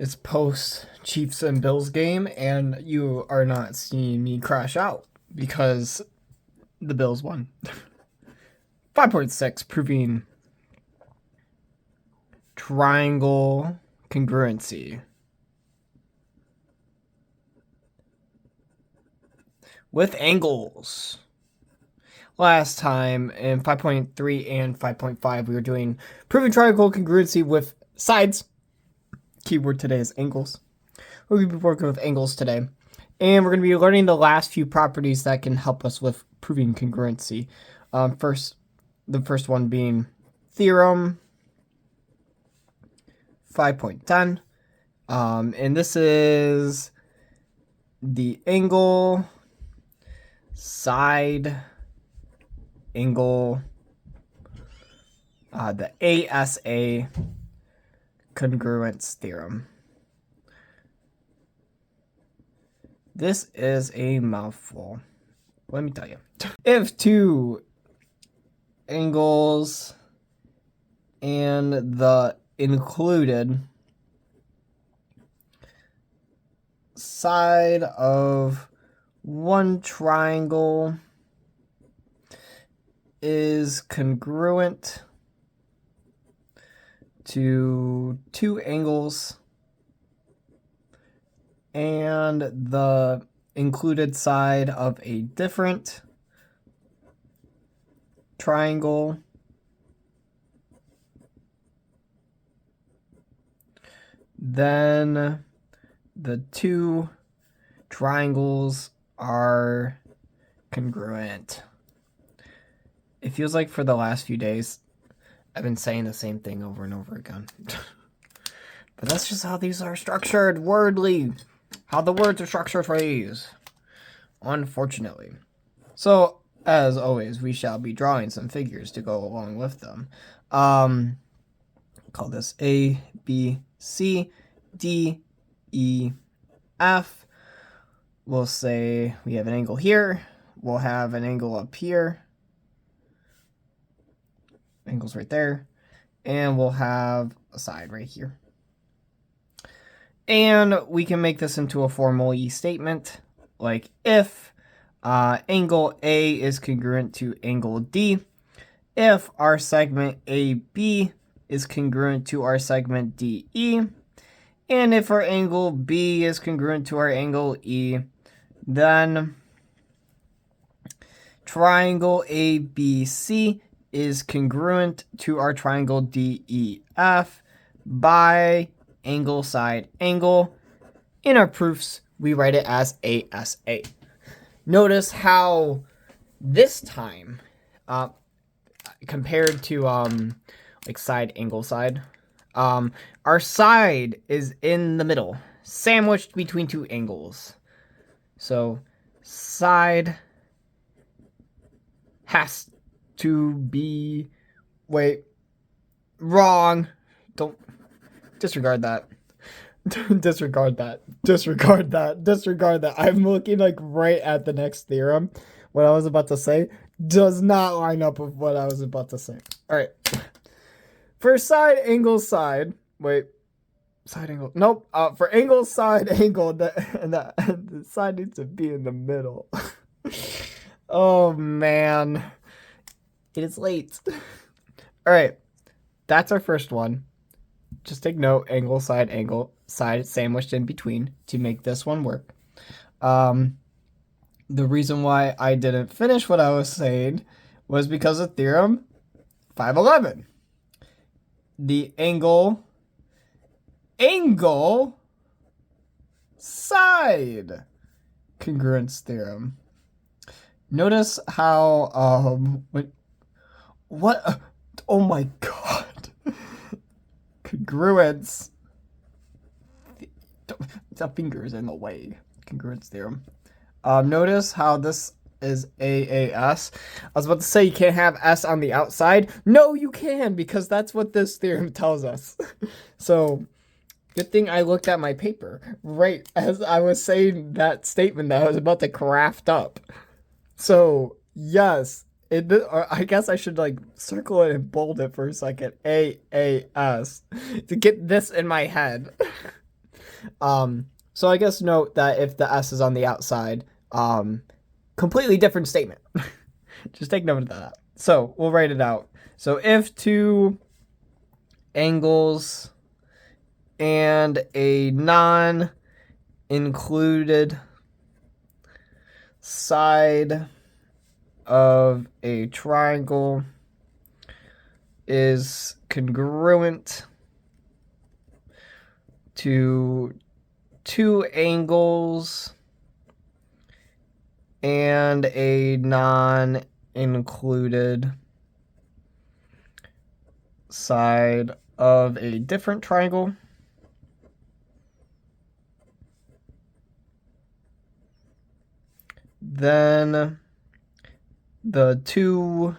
It's post Chiefs and Bills game, and you are not seeing me crash out because the Bills won. 5.6, proving triangle congruency. With angles. Last time in 5.3 and 5.5, we were doing proving triangle congruency with sides. Keyword today is angles. We're going to be working with angles today. And we're going to be learning the last few properties that can help us with proving congruency. The first one being theorem 5.10. And this is the angle, side, angle, the ASA Congruence theorem. This is a mouthful. Let me tell you. If two angles and the included side of one triangle is congruent to two angles and the included side of a different triangle then the two triangles are congruent. It feels like for the last few days I've been saying the same thing over and over again. But that's just how these are structured wordly. How the words are structured for these. Unfortunately. So, as always, we shall be drawing some figures to go along with them. Call this A, B, C, D, E, F. We'll say we have an angle here. We'll have an angle up here. Angles right there. And we'll have a side right here. And we can make this into a formal statement, like if angle A is congruent to angle D, if our segment AB is congruent to our segment DE, and if our angle B is congruent to our angle E, then triangle ABC is congruent to our triangle DEF by angle, side, angle. In our proofs, we write it as ASA. Notice how this time, compared to like side, angle, side, our side is in the middle, sandwiched between two angles. So side has to be, wait, wrong. Don't. Disregard that. Disregard that. Disregard that. Disregard that. I'm looking like right at the next theorem. What I was about to say does not line up with what I was about to say. All right. For side, angle, side. Wait. Side angle. Nope. For angle, side, angle. The side needs to be in the middle. Oh, man. It is late. All right. That's our first one. Just take note, angle, side sandwiched in between to make this one work. The reason why I didn't finish what I was saying was because of theorem 511. The angle, side congruence theorem. Notice how, what? Oh my God. Congruence. The finger is in the way. Congruence theorem. Notice how this is AAS. I was about to say you can't have S on the outside. No, you can, because that's what this theorem tells us. So, good thing I looked at my paper right as I was saying that statement that I was about to craft up. So, yes. Or I guess I should like circle it and bold it for a second. AAS to get this in my head. So I guess note that if the S is on the outside, completely different statement. Just take note of that. So we'll write it out. So if two angles and a non-included side of a triangle is congruent to two angles and a non-included side of a different triangle, then the two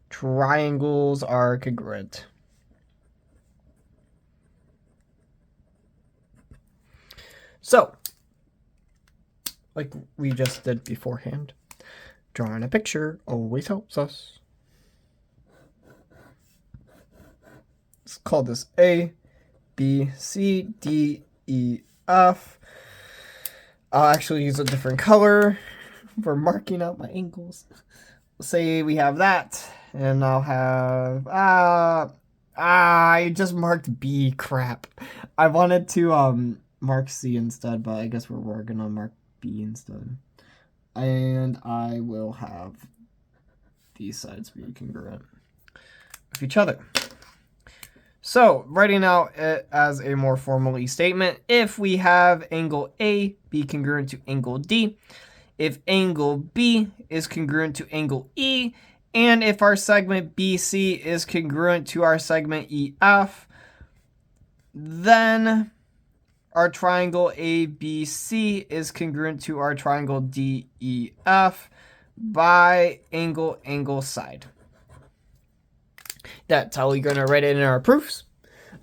triangles are congruent. So, like we just did beforehand, drawing a picture always helps us. Let's call this A, B, C, D, E, F. I'll actually use a different color for marking out my angles. Let's say we have that, and I'll have, I just marked B, crap. I wanted to, mark C instead, but I guess we're gonna mark B instead. And I will have these sides be congruent with each other. So, writing out it as a more formally statement, if we have angle A be congruent to angle D, if angle B is congruent to angle E, and if our segment BC is congruent to our segment EF, then our triangle ABC is congruent to our triangle DEF by angle side. That's how we're going to write it in our proofs.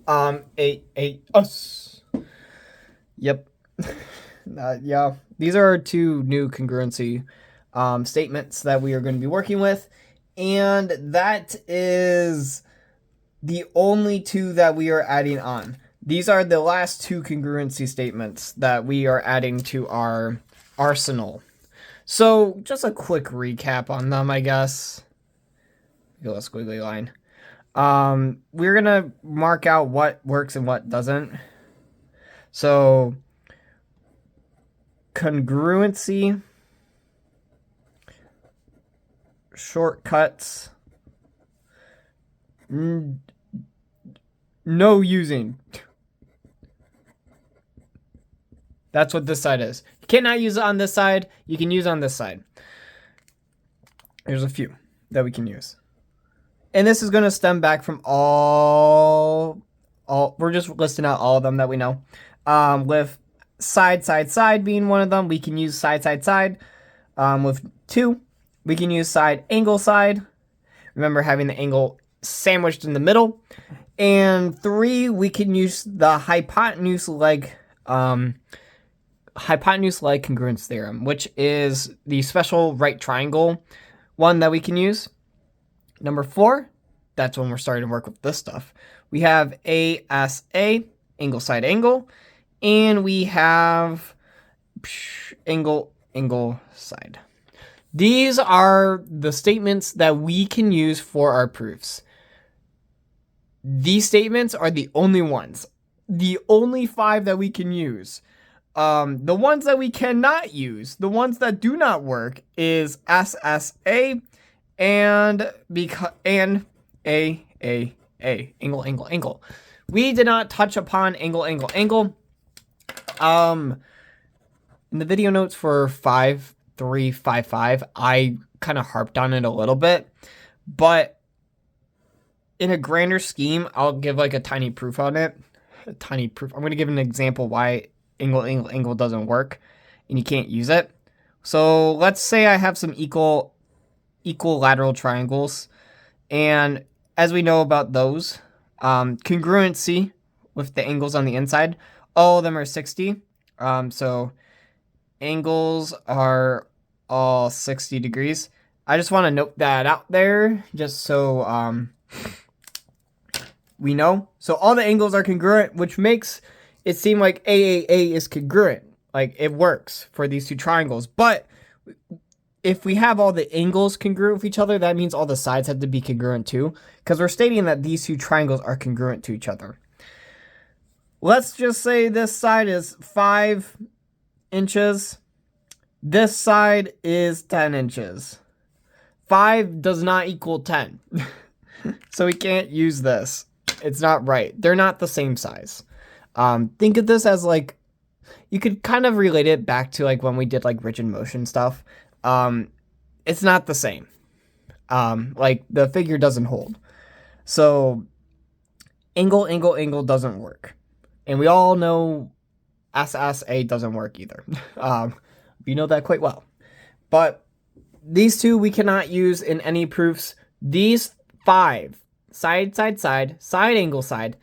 AAS. Yep. Yeah. These are our two new congruency statements that we are going to be working with. And that is the only two that we are adding on. These are the last two congruency statements that we are adding to our arsenal. So just a quick recap on them, I guess. Go a squiggly line. We're going to mark out what works and what doesn't. So congruency, shortcuts, no using. That's what this side is. You cannot use it on this side. You can use on this side. There's a few that we can use. And this is going to stem back from all, we're just listing out all of them that we know. With side being one of them, we can use side. With 2, we can use side, angle, side. Remember having the angle sandwiched in the middle. And 3, we can use the hypotenuse-like congruence theorem, which is the special right triangle one that we can use. Number 4, that's when we're starting to work with this stuff. We have ASA, angle, side, angle, and we have angle, side. These are the statements that we can use for our proofs. These statements are the only ones. The only 5 that we can use. The ones that we cannot use, the ones that do not work, is SSA and angle. We did not touch upon angle. In the video notes for 5.3.5.5, I kind of harped on it a little bit, but in a grander scheme, I'll give like a tiny proof on it. I'm going to give an example why angle doesn't work and you can't use it. So let's say I have some equilateral triangles, and as we know about those, congruency with the angles on the inside, all of them are 60. So angles are all 60 degrees. I just want to note that out there just so we know. So all the angles are congruent, which makes it seemed like AAA is congruent. Like, it works for these two triangles. But if we have all the angles congruent with each other, that means all the sides have to be congruent too, because we're stating that these two triangles are congruent to each other. Let's just say this side is 5 inches. This side is 10 inches. 5 does not equal 10. So we can't use this. It's not right. They're not the same size. Think of this as like, you could kind of relate it back to like when we did like rigid motion stuff. It's not the same. Like the figure doesn't hold. So angle doesn't work. And we all know ASA doesn't work either. We know that quite well. But these two we cannot use in any proofs. These 5, side, angle, side,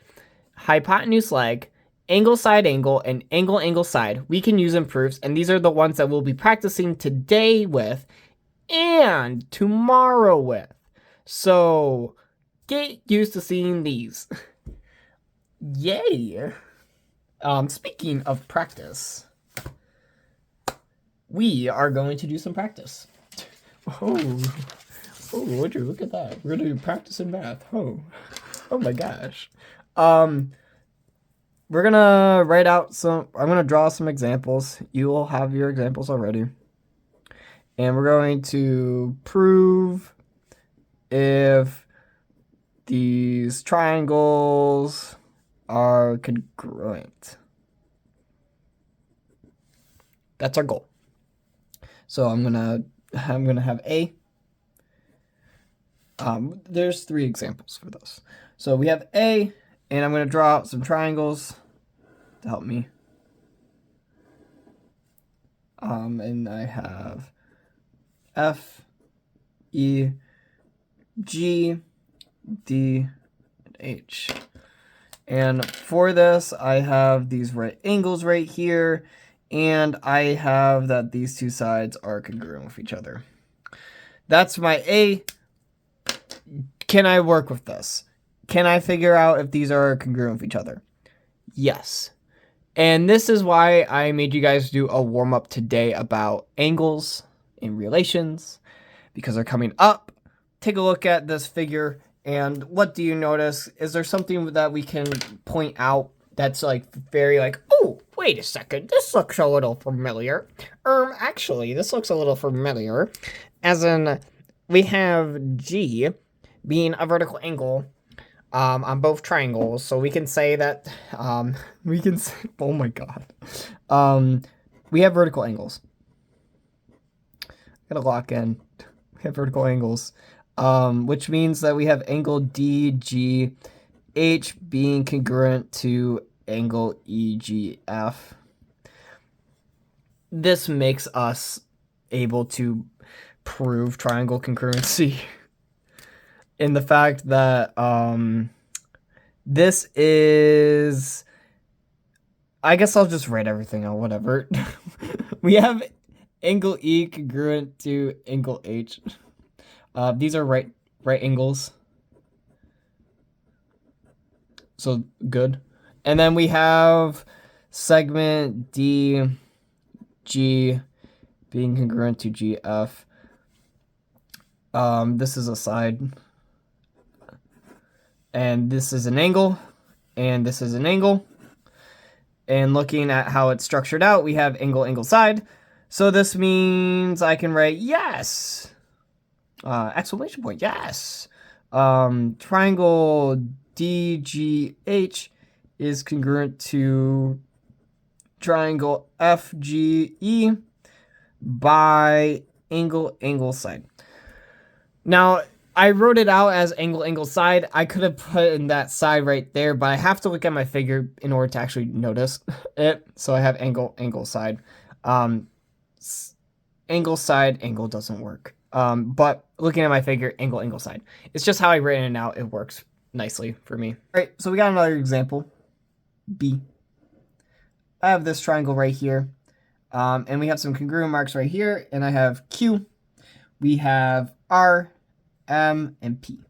hypotenuse leg, angle, and angle, side, we can use in proofs, and these are the ones that we'll be practicing today with and tomorrow with. So get used to seeing these. Yay! Speaking of practice, we are going to do some practice. Oh, would you look at that? We're gonna do practice in math. Oh my gosh. We're gonna write out some. I'm gonna draw some examples. You will have your examples already, and we're going to prove if these triangles are congruent. That's our goal. So I'm gonna have A. There's 3 examples for this. So we have A, and I'm going to draw out some triangles to help me. And I have F, E, G, D, and H. And for this, I have these right angles right here, and I have that these two sides are congruent with each other. That's my A. Can I work with this? Can I figure out if these are congruent with each other? Yes. And this is why I made you guys do a warm-up today about angles and relations, because they're coming up. Take a look at this figure, and what do you notice? Is there something that we can point out that's like very like, oh, wait a second, this looks a little familiar. Actually, this looks a little familiar. As in, we have G being a vertical angle on both triangles, so we can say that we can say, oh my god, we have vertical angles. Gotta lock in. We have vertical angles, which means that we have angle DGH being congruent to angle EGF. This makes us able to prove triangle congruency. In the fact that this is, I guess I'll just write everything out, whatever. We have angle E congruent to angle H. These are right angles. So good. And then we have segment DG being congruent to GF. This is a side. And this is an angle, and this is an angle. And looking at how it's structured out, we have angle, side. So this means I can write yes. Exclamation point, yes. Triangle DGH is congruent to triangle FGE by angle, side. Now, I wrote it out as angle, side. I could have put in that side right there, but I have to look at my figure in order to actually notice it. So I have angle, side. Angle, side, angle doesn't work. But looking at my figure, angle, side. It's just how I written it out. It works nicely for me. All right, so we got another example. B. I have this triangle right here. And we have some congruent marks right here. And I have Q. We have R, M, and P.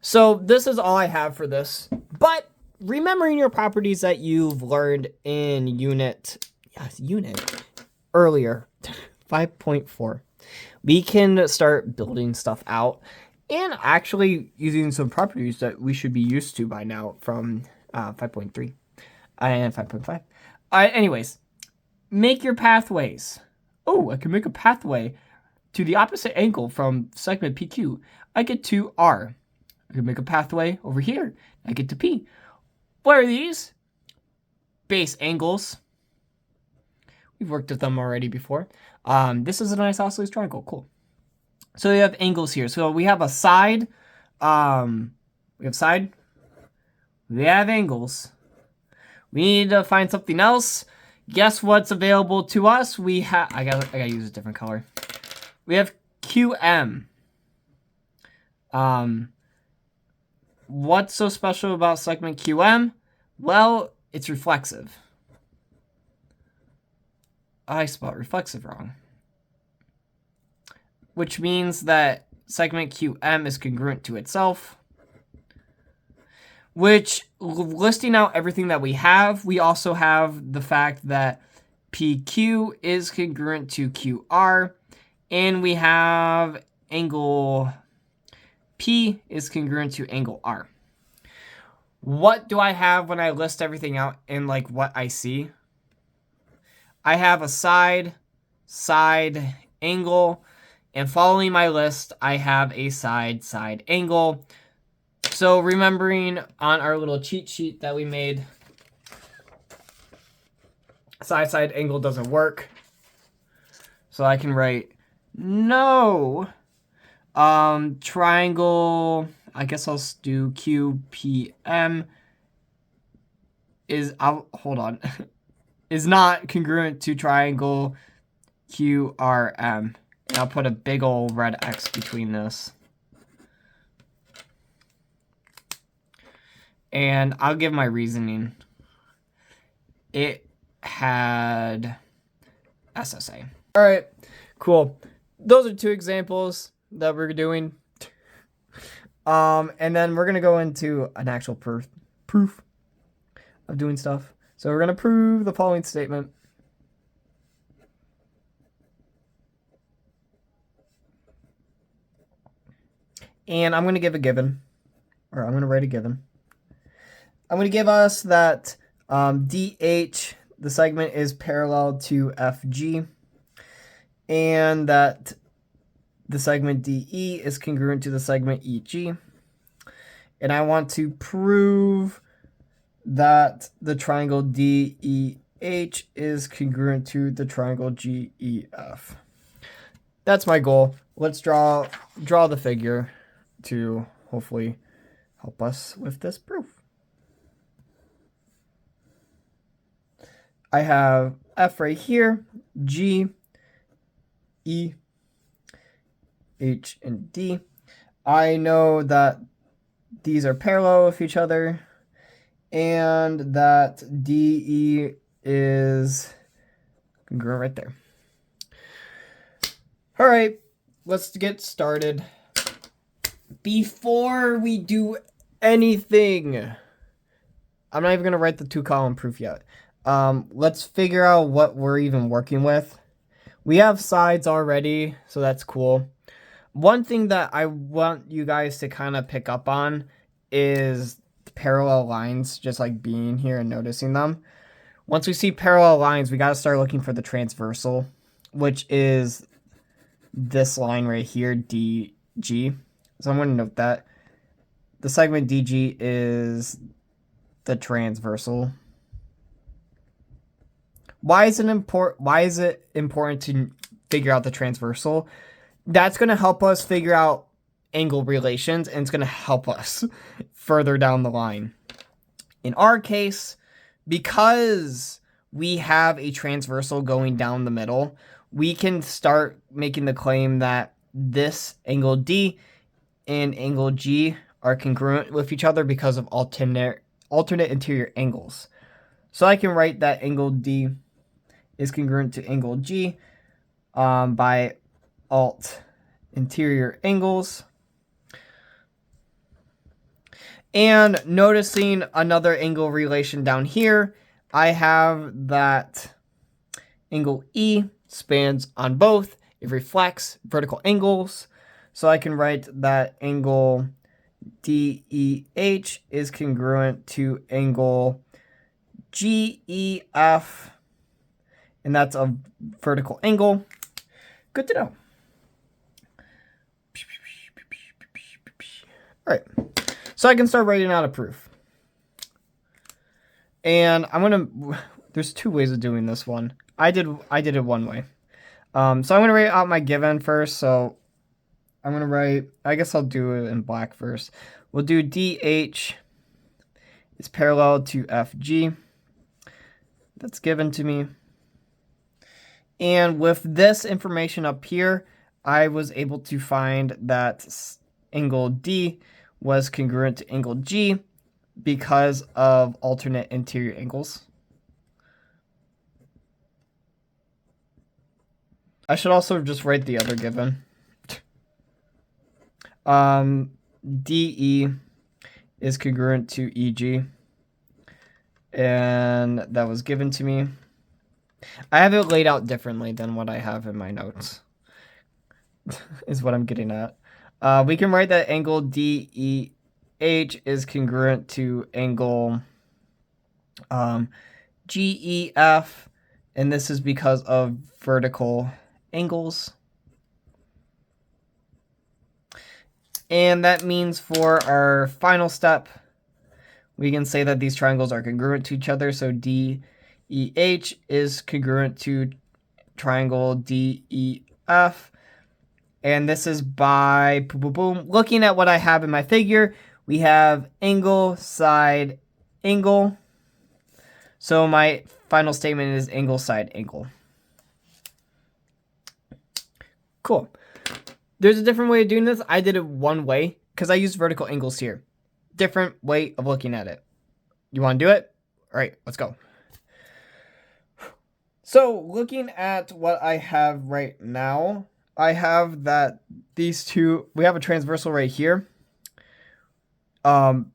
So this is all I have for this. But remembering your properties that you've learned in unit earlier, 5.4, we can start building stuff out and actually using some properties that we should be used to by now from 5.3 and 5.5. Anyways, make your pathways. Oh, I can make a pathway to the opposite angle from segment PQ. I get to R. I can make a pathway over here. I get to P. What are these? Base angles. We've worked with them already before. This is an isosceles triangle. Cool. So we have angles here. So we have a side. We have angles. We need to find something else. Guess what's available to us? We have. I gotta use a different color. We have QM. What's so special about segment QM? Well, it's reflexive. I spelled reflexive wrong. Which means that segment QM is congruent to itself. Which, listing out everything that we have, we also have the fact that PQ is congruent to QR. And we have angle P is congruent to angle R. What do I have when I list everything out in like what I see? I have a side angle, and following my list, I have a side angle. So remembering on our little cheat sheet that we made, side angle doesn't work. So I can write no. Triangle, I guess I'll do QPM is not congruent to triangle QRM. And I'll put a big old red X between this. And I'll give my reasoning. It had SSA. All right, cool. Those are two examples that we're doing. And then we're going to go into an actual proof of doing stuff. So we're going to prove the following statement. And I'm going to give a given, or I'm going to write a given. I'm going to give us that DH, the segment is parallel to FG, and that the segment DE is congruent to the segment EG. And I want to prove that the triangle DEH is congruent to the triangle GEF. That's my goal. Let's draw the figure to hopefully help us with this proof. I have F right here, G, E, H, and D. I know that these are parallel with each other and that DE is congruent right there. All right, let's get started. Before we do anything, I'm not even going to write the two-column proof yet. Let's figure out what we're even working with. We have sides already, so that's cool. One thing that I want you guys to kind of pick up on is parallel lines, just like being here and noticing them. Once we see parallel lines, we got to start looking for the transversal, which is this line right here, DG. So I'm going to note that the segment DG is the transversal. Why is it important to figure out the transversal? That's going to help us figure out angle relations, and it's going to help us further down the line. In our case, because we have a transversal going down the middle, we can start making the claim that this angle D and angle G are congruent with each other because of alternate interior angles. So I can write that angle D is congruent to angle G by alt interior angles. And noticing another angle relation down here, I have that angle E spans on both. It reflects vertical angles. So I can write that angle DEH is congruent to angle GEF, and that's a vertical angle. Good to know. All right, so I can start writing out a proof. And there's two ways of doing this one. I did it one way. So I'm gonna write out my given first. So I'm gonna write, I guess I'll do it in black first. We'll do DH is parallel to FG. That's given to me. And with this information up here, I was able to find that angle D was congruent to angle G because of alternate interior angles. I should also just write the other given. DE is congruent to EG. And that was given to me. I have it laid out differently than what I have in my notes. Is what I'm getting at. We can write that angle DEH is congruent to angle GEF, and this is because of vertical angles. And that means for our final step, we can say that these triangles are congruent to each other. So DEH is congruent to triangle DEF. And this is by boom, boom, boom. Looking at what I have in my figure, we have angle, side, angle. So my final statement is angle, side, angle. Cool. There's a different way of doing this. I did it one way because I used vertical angles here. Different way of looking at it. You want to do it? All right, let's go. So looking at what I have right now, I have that these two, we have a transversal right here. FH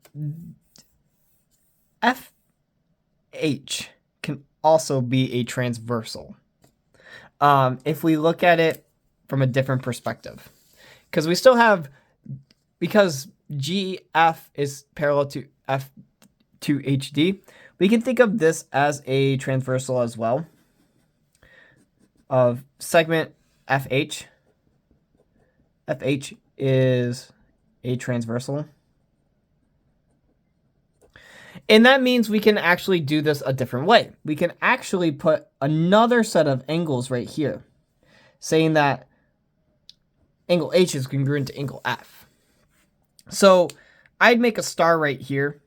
can also be a transversal. If we look at it from a different perspective, because we still have, because GF is parallel to F to HD, we can think of this as a transversal as well of segment FH. FH is a transversal. And that means we can actually do this a different way. We can actually put another set of angles right here, saying that angle H is congruent to angle F. So I'd make a star right here.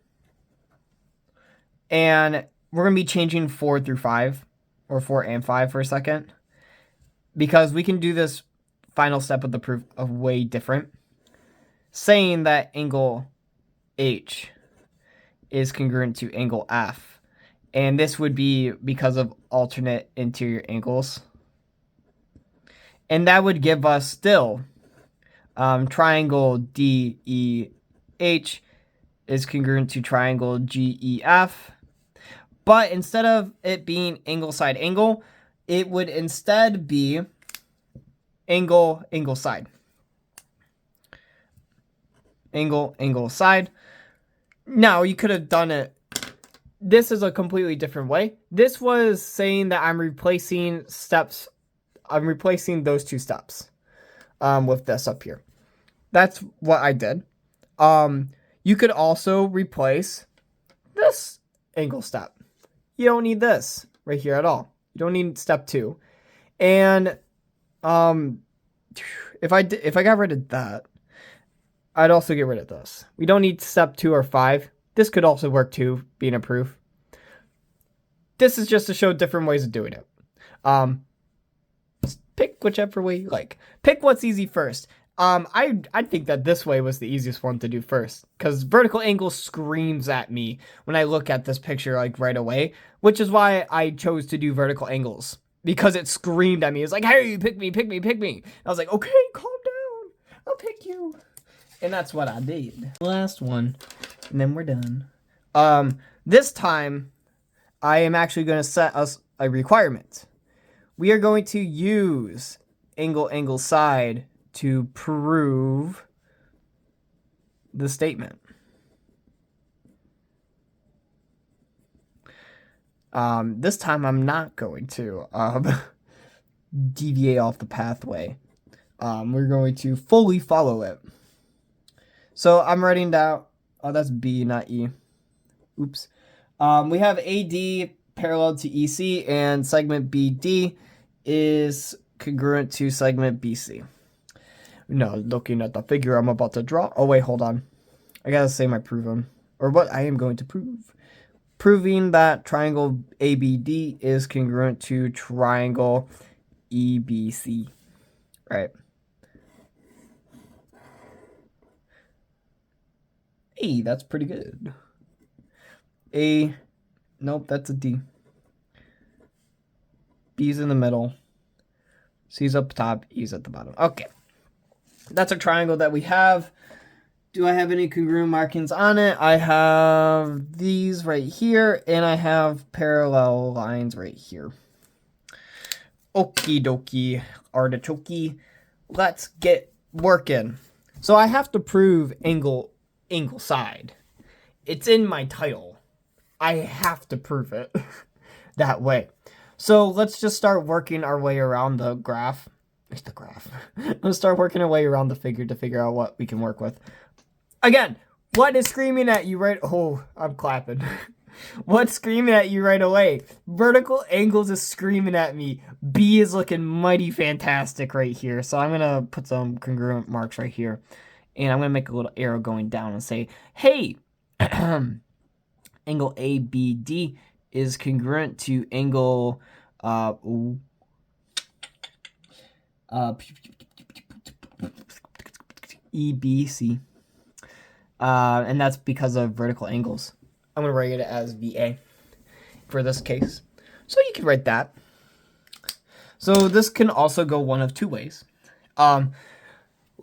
And we're going to be changing 4 through 5, or 4 and 5 for a second, because we can do this final step of the proof of way different, saying that angle H is congruent to angle F. And this would be because of alternate interior angles. And that would give us still triangle DEH is congruent to triangle GEF. But instead of it being angle side angle, it would instead be angle side. Angle side. Now you could have done it. This is a completely different way. This was saying that I'm replacing steps. I'm replacing those two steps with this up here. That's what I did. You could also replace this angle step. You don't need this right here at all. You don't need step 2. And if I got rid of that, I'd also get rid of this. We don't need step 2 or 5. This could also work too, being a proof. This is just to show different ways of doing it. Pick whichever way you like. Pick what's easy first. I think that this way was the easiest one to do first, because vertical angle screams at me when I look at this picture like right away, which is why I chose to do vertical angles, because it screamed at me. It's like, hey, pick me, pick me, pick me. I was like, okay, calm down. I'll pick you. And that's what I did. Last one And then we're done. This time, I am actually going to set us a requirement. We are going to use angle side to prove the statement. This time I'm not going to deviate off the pathway. We're going to fully follow it. So I'm writing down, oh, that's B, not E. Oops. We have AD parallel to EC, and segment BD is congruent to segment BC. Now, looking at the figure I'm about to draw. Oh, wait, hold on. I gotta say my proven, or what I am going to prove. Proving that triangle ABD is congruent to triangle EBC. Right. Hey, that's pretty good. Nope, that's a D. B's in the middle. C's up top, E's at the bottom. Okay. That's a triangle that we have. Do I have any congruent markings on it? I have these right here, and I have parallel lines right here. Okie dokie, artichoke. Let's get working. So I have to prove angle side. It's in my title. I have to prove it that way. So let's just start working our way around the graph. Let's start working our way around the figure to figure out what we can work with. Again, what is screaming at you right? Oh, I'm clapping. What's screaming at you right away? Vertical angles is screaming at me. B is looking mighty fantastic right here. So I'm going to put some congruent marks right here. And I'm going to make a little arrow going down and say, hey, angle ABD is congruent to angle EBC. And that's because of vertical angles. I'm going to write it as VA for this case. So you can write that. So this can also go one of two ways.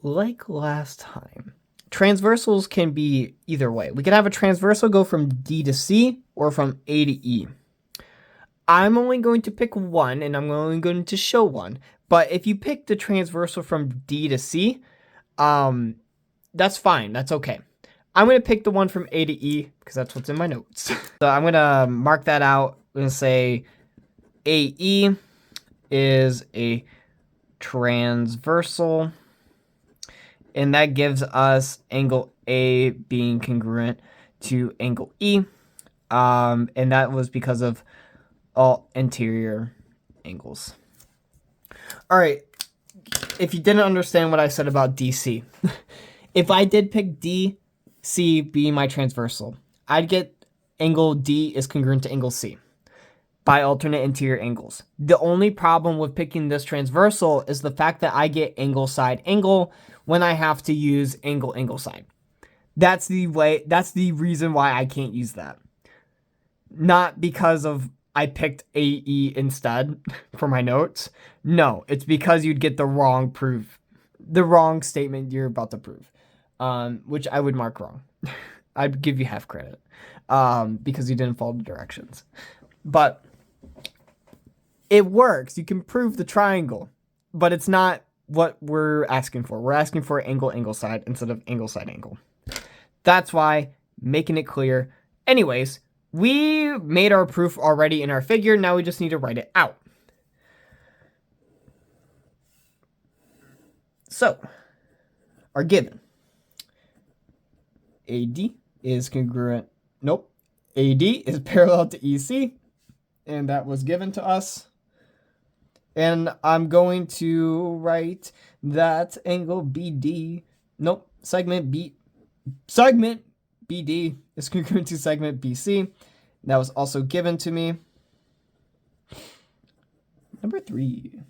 Like last time, transversals can be either way. We can have a transversal go from D to C or from A to E. I'm only going to pick one, and I'm only going to show one. But if you pick the transversal from D to C, that's fine. That's okay. I'm going to pick the one from A to E because that's what's in my notes. So I'm going to mark that out. I'm going to say AE is a transversal. And that gives us angle A being congruent to angle E. And that was because of all interior angles. All right. If you didn't understand what I said about DC, if I did pick DC being my transversal, I'd get angle D is congruent to angle C by alternate interior angles. The only problem with picking this transversal is the fact that I get angle side angle when I have to use angle side. That's the reason why I can't use that. Not because of I picked AE instead for my notes. No, it's because you'd get the wrong statement you're about to prove, which I would mark wrong. I'd give you half credit because you didn't follow the directions. But it works. You can prove the triangle, but it's not what we're asking for. We're asking for angle side instead of angle side angle. That's why, making it clear. Anyways, we made our proof already in our figure. Now we just need to write it out. So, our given. AD is congruent. Nope. AD is parallel to EC. And that was given to us. And I'm going to write that angle BD. Nope. Segment BD is congruent to segment BC. That was also given to me. Number 3.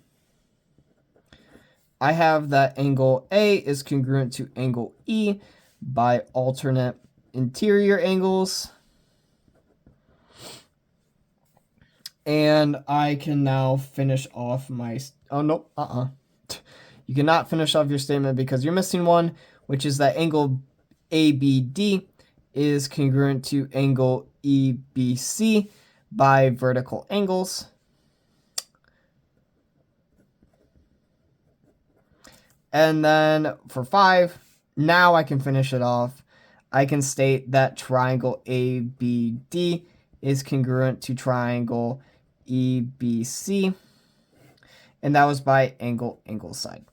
I have that angle A is congruent to angle E by alternate interior angles. And I can now finish off my... Oh, nope. You cannot finish off your statement because you're missing one, which is that angle ABD is congruent to angle EBC by vertical angles. And then for 5, now I can finish it off. I can state that triangle ABD is congruent to triangle EBC. And that was by angle side.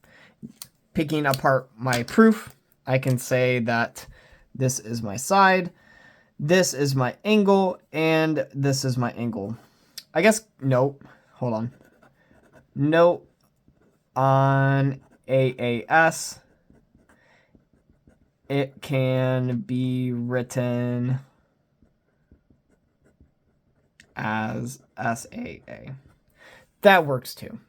Picking apart my proof, I can say that this is my side, this is my angle, and this is my angle. I guess, note, hold on. Note on AAS, it can be written as SAA. That works too.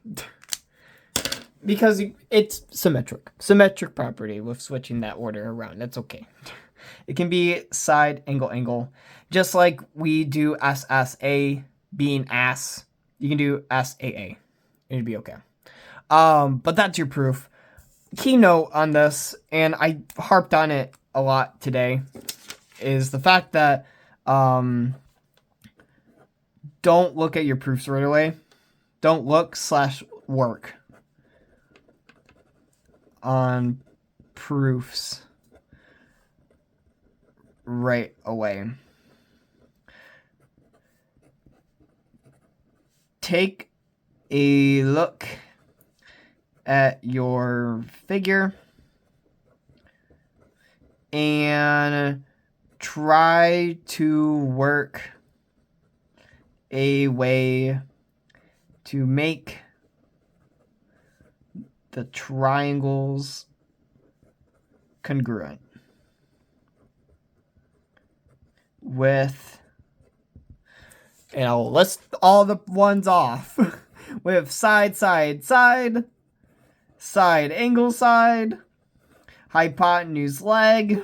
Because it's symmetric. Symmetric property with switching that order around. That's okay. It can be side, angle, angle. Just like we do SSA being AS. You can do SAA. It'd be okay. But that's your proof. Keynote on this, and I harped on it a lot today, is the fact that don't look at your proofs right away. Don't look/work on proofs right away. Take a look at your figure and try to work a way to make the triangles congruent with, and I'll list all the ones off with side, side, side, side, angle, side, hypotenuse, leg,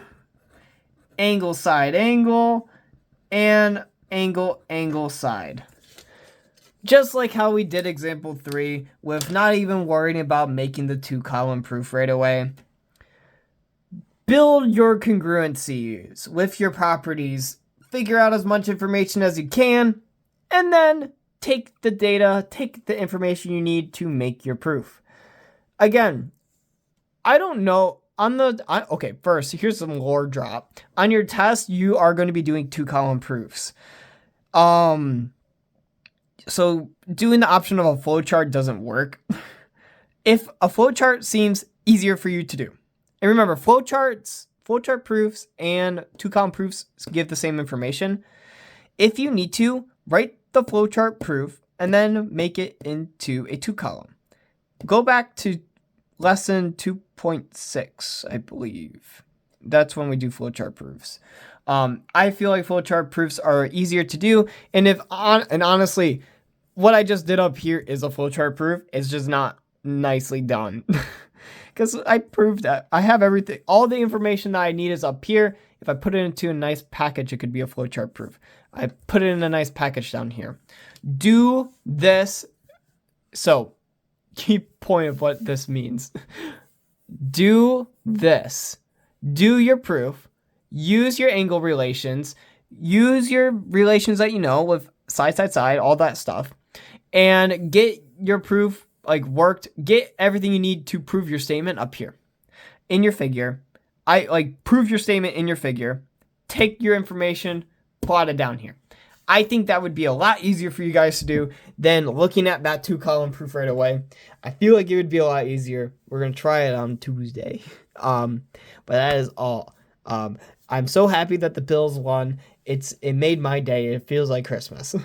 angle, side, angle, and angle, angle, side. Just like how we did example 3 with not even worrying about making the 2-column proof right away. Build your congruencies with your properties. Figure out as much information as you can. And then take the data, take the information you need to make your proof. Again, I don't know. Okay, first, here's some lore drop. On your test, you are going to be doing 2-column proofs. So doing the option of a flowchart doesn't work. If a flowchart seems easier for you to do. And remember, flowchart proofs and 2-column proofs give the same information. If you need to, write the flowchart proof and then make it into a 2-column. Go back to lesson 2.6, I believe. That's when we do flowchart proofs. I feel like flowchart proofs are easier to do. And honestly, what I just did up here is a flowchart proof. It's just not nicely done. Because I proved that I have everything. All the information that I need is up here. If I put it into a nice package, it could be a flowchart proof. I put it in a nice package down here. Do this. So, key point of what this means. Do this. Do your proof. Use your angle relations. Use your relations that you know with side, side, side, all that stuff. And get your proof worked. Get everything you need to prove your statement up here. In your figure. Prove your statement in your figure. Take your information, plot it down here. I think that would be a lot easier for you guys to do than looking at that 2-column proof right away. I feel like it would be a lot easier. We're going to try it on Tuesday. But that is all. I'm so happy that the Bills won. It made my day. It feels like Christmas.